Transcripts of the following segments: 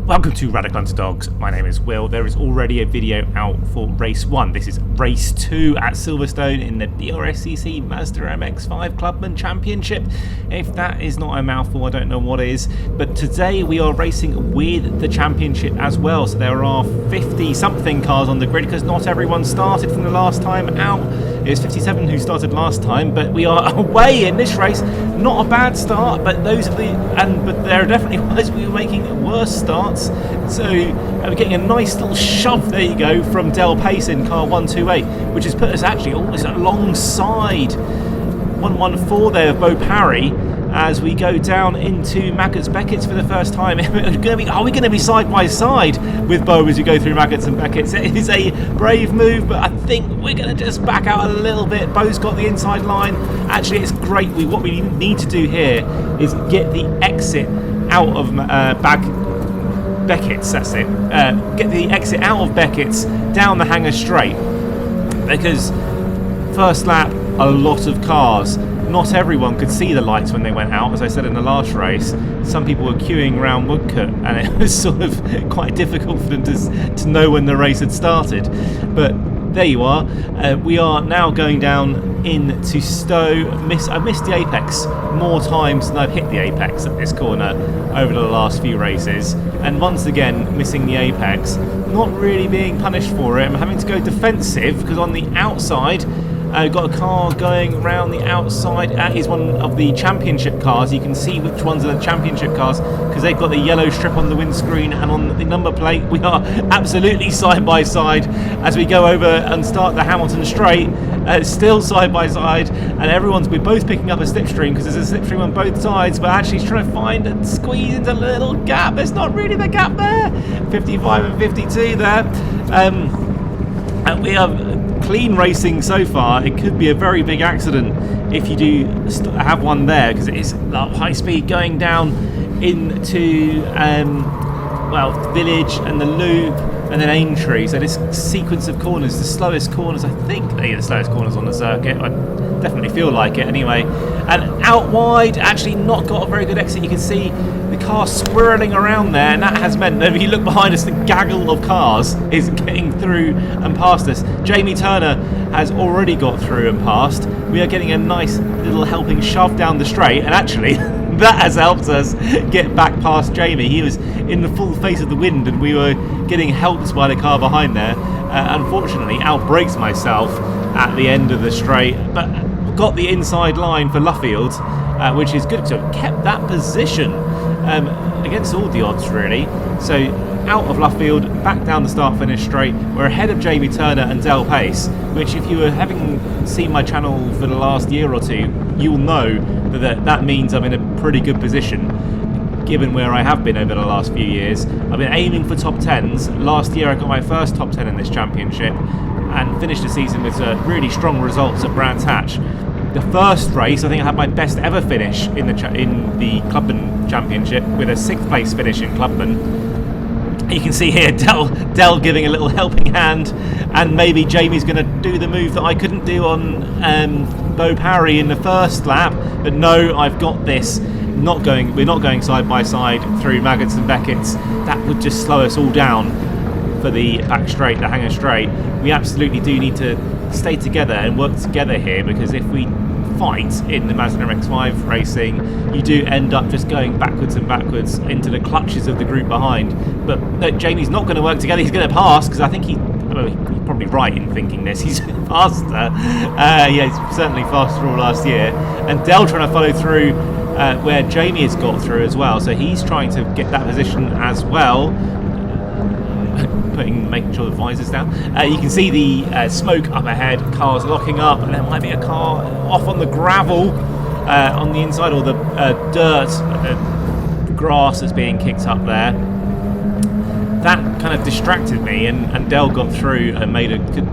Welcome to Radical Underdogs. My name is Will. There is already a video out for race 1. This is race 2 at Silverstone in the DRSCC Mazda MX-5 Clubman Championship. If that is not a mouthful, I don't know what is. But today we are racing with the championship as well. So there are 50-something cars on the grid because not everyone started from the last time out. It was 57 who started last time, but we are away in this race. Not a bad start, but but there are definitely ways we were making worse starts. So we're getting a nice little shove, there you go, from Del Pace in car 128, which has put us actually almost alongside 114 there of Bo Parry as we go down into Maggots Beckett's for the first time. Are we going to be side by side with Bo as we go through Maggots and Beckett's? It is a brave move, but I think we're going to just back out a little bit. Bo's got the inside line. Actually, it's great. What we need to do here is get the exit out of Beckett's, that's it. Get the exit out of Beckett's down the hangar straight, because first lap, a lot of cars. Not everyone could see the lights when they went out, as I said in the last race. Some people were queuing around Woodcote, and it was sort of quite difficult for them to know when the race had started. But there you are. We are now going down into Stowe. I've missed the apex more times than I've hit the apex at this corner over the last few races. And once again, missing the apex. Not really being punished for it. I'm having to go defensive because on the outside, I've got a car going around the outside. That is one of the championship cars. You can see which ones are the championship cars because they've got the yellow strip on the windscreen and on the number plate. We are absolutely side by side as we go over and start the Hamilton straight. Still side by side, and we're both picking up a slipstream because there's a slipstream on both sides, but actually trying to find and squeeze into a little gap. There's not really the gap there. 55 and 52 there. And we are clean racing so far. It could be a very big accident if you do have one there, because it is high speed going down into Village and the Loop and then Aintree. So this sequence of corners, the slowest corners, I think they're the slowest corners on the circuit. I definitely feel like it anyway. And out wide, actually not got a very good exit. You can see the car swirling around there, and that has meant that if you look behind us, the gaggle of cars is getting through and past us. Jamie Turner has already got through and past. We are getting a nice little helping shove down the straight, and actually that has helped us get back past Jamie. He was in the full face of the wind and we were getting helped by the car behind there. Unfortunately, outbrakes myself at the end of the straight, but got the inside line for Luffield, which is good. So kept that position against all the odds, really. So out of Luffield, back down the start-finish straight. We're ahead of Jamie Turner and Del Pace, which if you were having seen my channel for the last year or two, you'll know that means I'm in a pretty good position, given where I have been over the last few years. I've been aiming for top 10s. Last year I got my first top 10 in this championship and finished the season with really strong results at Brands Hatch. The first race, I think I had my best ever finish in the Clubman Championship with a 6th place finish in Clubman. You can see here Del giving a little helping hand, and maybe Jamie's going to do the move that I couldn't do on Bo Parry in the first lap. But no, I've got this. We're not going side by side through Maggots and Beckett's. That would just slow us all down for the back straight, the hangar straight. We absolutely do need to stay together and work together here, because if we fight in the Mazda MX-5 racing, you do end up just going backwards and backwards into the clutches of the group behind. But no, Jamie's not going to work together. He's going to pass, because I think he's probably right in thinking this. He's faster. Yeah, he's certainly faster all last year. And Del trying to follow through where Jamie has got through as well. So he's trying to get that position as well. Making sure the visor's down. You can see the smoke up ahead, cars locking up, and there might be a car off on the gravel on the inside, or the dirt, grass that's being kicked up there. That kind of distracted me, and Del got through and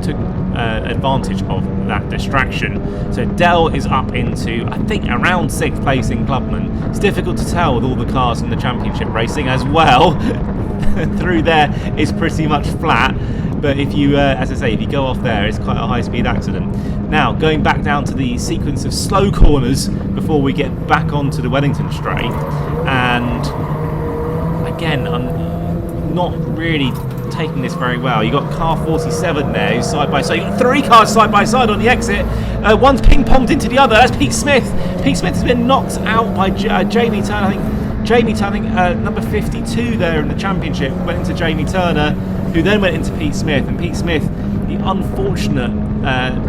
took advantage of that distraction. So Del is up into, I think, around 6th place in Clubman. It's difficult to tell with all the cars in the championship racing as well. Through there is pretty much flat, but if you, as I say, if you go off there, it's quite a high-speed accident. Now, going back down to the sequence of slow corners before we get back onto the Wellington straight, and again, not really taking this very well. You got car 47 there, who's side by side. You got 3 cars side by side on the exit. One's ping-ponged into the other. That's Pete Smith. Pete Smith has been knocked out by Jamie Turner. I think Jamie Turner, number 52 there in the championship, went into Jamie Turner, who then went into Pete Smith. And Pete Smith, the unfortunate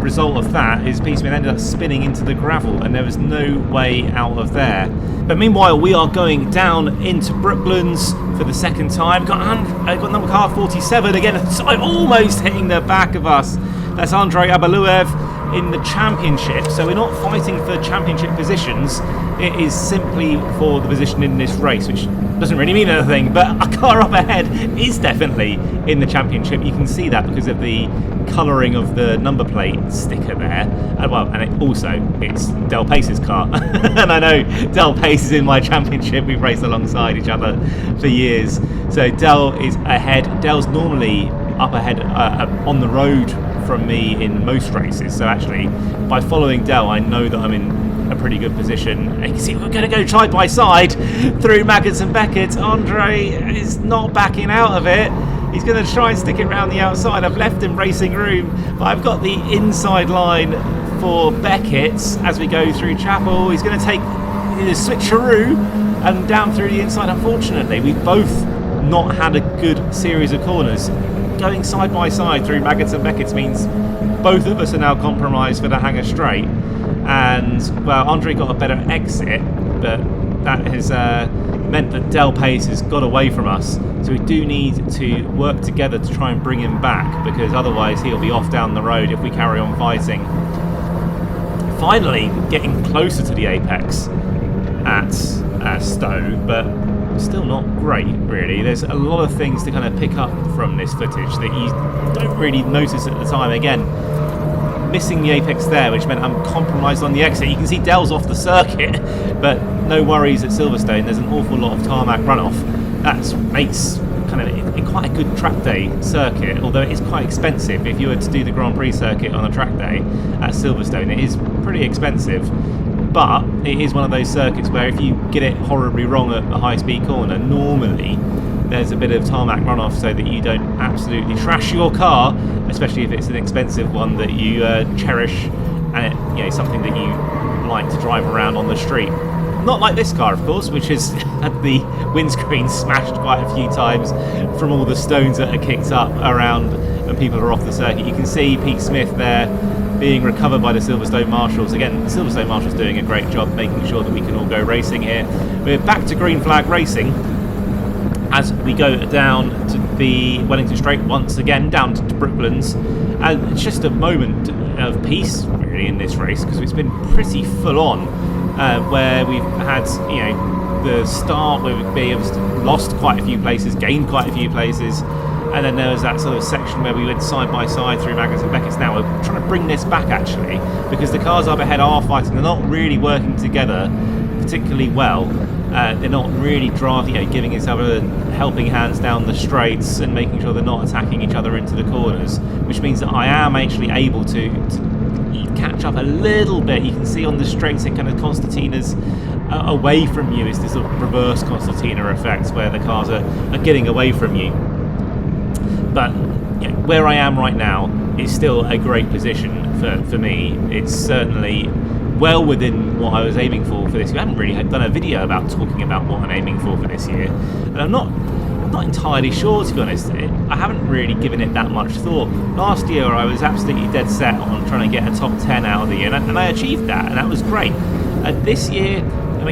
result of that is Pete Smith ended up spinning into the gravel, and there was no way out of there. But meanwhile, we are going down into Brooklands for the second time. Got number car 47 again, almost hitting the back of us. That's Andrei Abaluev in the championship. So we're not fighting for championship positions. It is simply for the position in this race, which doesn't really mean anything. But a car up ahead is definitely in the championship. You can see that because of the colouring of the number plate sticker there. And it's Del Pace's car. And I know Del Pace is in my championship. We've raced alongside each other for years. So Del is ahead. Del's normally up ahead on the road from me in most races. So actually, by following Del, I know that I'm in a pretty good position. And you can see we're going to go side by side through Maggots and Beckett. Andre is not backing out of it. He's going to try and stick it around the outside. I've left him racing room, but I've got the inside line for Beckett as we go through Chapel. He's going to take the switcheroo and down through the inside. Unfortunately, we've both not had a good series of corners. Going side by side through Maggots and Beckett means both of us are now compromised for the Hangar Straight. And, well, Andre got a better exit, but that has meant that Del Pace has got away from us. So we do need to work together to try and bring him back, because otherwise he'll be off down the road if we carry on fighting. Finally getting closer to the apex at Stowe, but still not great, really. There's a lot of things to kind of pick up from this footage that you don't really notice at the time. Again, missing the apex there, which meant I'm compromised on the exit. You can see Del's off the circuit, but no worries at Silverstone. There's an awful lot of tarmac runoff. That makes kind of quite a good track day circuit, although it is quite expensive. If you were to do the Grand Prix circuit on a track day at Silverstone, it is pretty expensive. But it is one of those circuits where if you get it horribly wrong at a high-speed corner, normally there's a bit of tarmac runoff so that you don't absolutely trash your car, especially if it's an expensive one that you cherish and something that you like to drive around on the street. Not like this car, of course, which has had the windscreen smashed quite a few times from all the stones that are kicked up around when people are off the circuit. You can see Pete Smith there being recovered by the Silverstone Marshals. Again, the Silverstone Marshals doing a great job making sure that we can all go racing here. We're back to green flag racing as we go down to the Wellington Straight once again, down to Brooklands. And it's just a moment of peace, really, in this race, because it's been pretty full on. Where we've had, the start where we've lost quite a few places, gained quite a few places, and then there was that sort of section where we went side by side through Maggots and Beckett. Now we're trying to bring this back, actually, because the cars up ahead are fighting. They're not really working together particularly well. They're not really driving, giving each other helping hands down the straights and making sure they're not attacking each other into the corners, which means that I am actually able to catch up a little bit. You can see on the straights it kind of Constantina's away from you. Is this sort of reverse Constantina effect where the cars are getting away from you. But where I am right now is still a great position for me. It's certainly well within what I was aiming for this year. I haven't really done a video about talking about what I'm aiming for this year, and I'm not entirely sure, to be honest. I haven't really given it that much thought. Last year I was absolutely dead set on trying to get a top 10 out of the year, and I achieved that, and that was great. This year,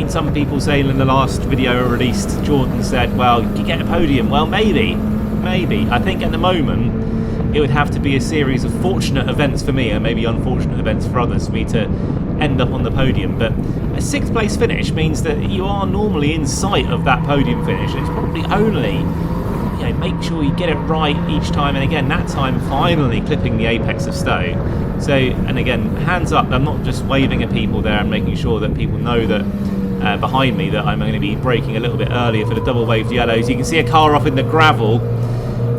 some people say in the last video I released, Jordan said, well, you get a podium. Well, maybe. I think at the moment it would have to be a series of fortunate events for me and maybe unfortunate events for others for me to end up on the podium. But a 6th place finish means that you are normally in sight of that podium finish. It's probably only make sure you get it right each time, and again that time finally clipping the apex of Stowe. So, and again, hands up, I'm not just waving at people there and making sure that people know that behind me that I'm going to be braking a little bit earlier for the double waved yellows. You can see a car off in the gravel,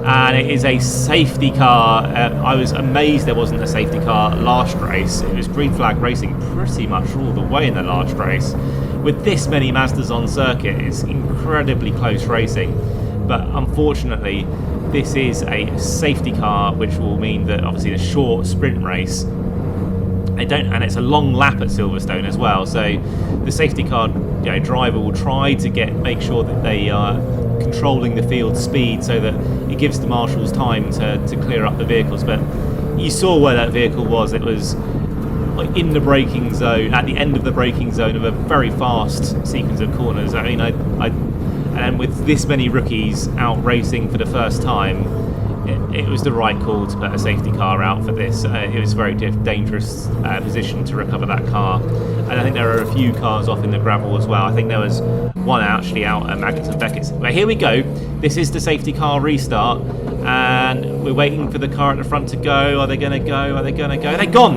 and it is a safety car. I was amazed there wasn't a safety car last race. It was green flag racing pretty much all the way in the last race. With this many Mazdas on circuit, it's incredibly close racing. but unfortunately this is a safety car, which will mean that obviously the short sprint race, and it's a long lap at Silverstone as well, so the safety car driver will try to make sure that they are controlling the field speed so that it gives the marshals time to clear up the vehicles. But you saw where that vehicle was. It was in the braking zone, at the end of the braking zone of a very fast sequence of corners. I mean, and with this many rookies out racing for the first time, it was the right call to put a safety car out for this. It was a very dangerous position to recover that car, and I think there are a few cars off in the gravel as well. I think there was one actually out at Magnus and Beckett's. But here we go. This is the safety car restart, and we're waiting for the car at the front to go. Are they going to go? Are they going to go? They've gone.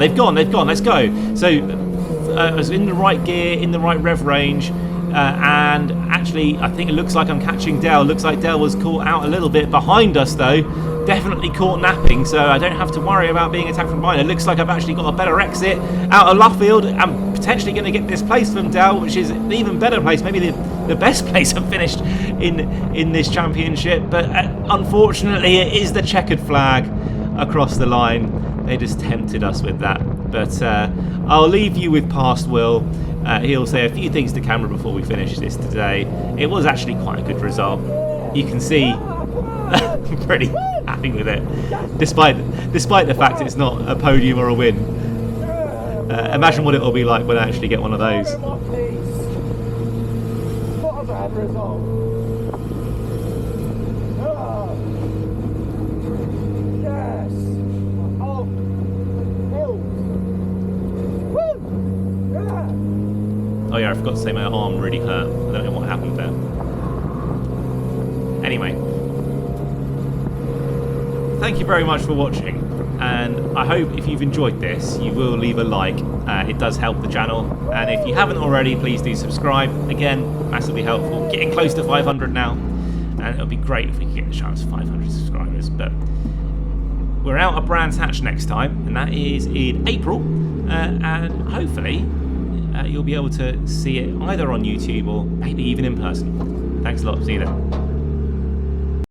Let's go. So I was in the right gear, in the right rev range. And actually, I think it looks like I'm catching Dell. Looks like Dell was caught out a little bit behind us, though. Definitely caught napping, so I don't have to worry about being attacked from behind. It looks like I've actually got a better exit out of Luffield. I'm potentially going to get this place from Dell, which is an even better place, maybe the best place I've finished in this championship. But unfortunately, it is the checkered flag across the line. They just tempted us with that. But I'll leave you with past Will. He'll say a few things to camera before we finish this today. It was actually quite a good result. You can see I'm pretty happy with it, despite the fact it's not a podium or a win. Imagine what it'll be like when I actually get one of those. Not a bad result. Yes. Oh, Woo. Yeah. Oh yeah, I forgot to say my arm really hurt. I don't know what happened there. Anyway, thank you very much for watching, and I hope if you've enjoyed this, you will leave a like. It does help the channel, and if you haven't already, please do subscribe. Again, massively helpful. Getting close to 500 now, and it'll be great if we can get the chance to 500 subscribers. But we're out at Brands Hatch next time, and that is in April, and hopefully you'll be able to see it either on YouTube or maybe even in person. Thanks a lot. See you then.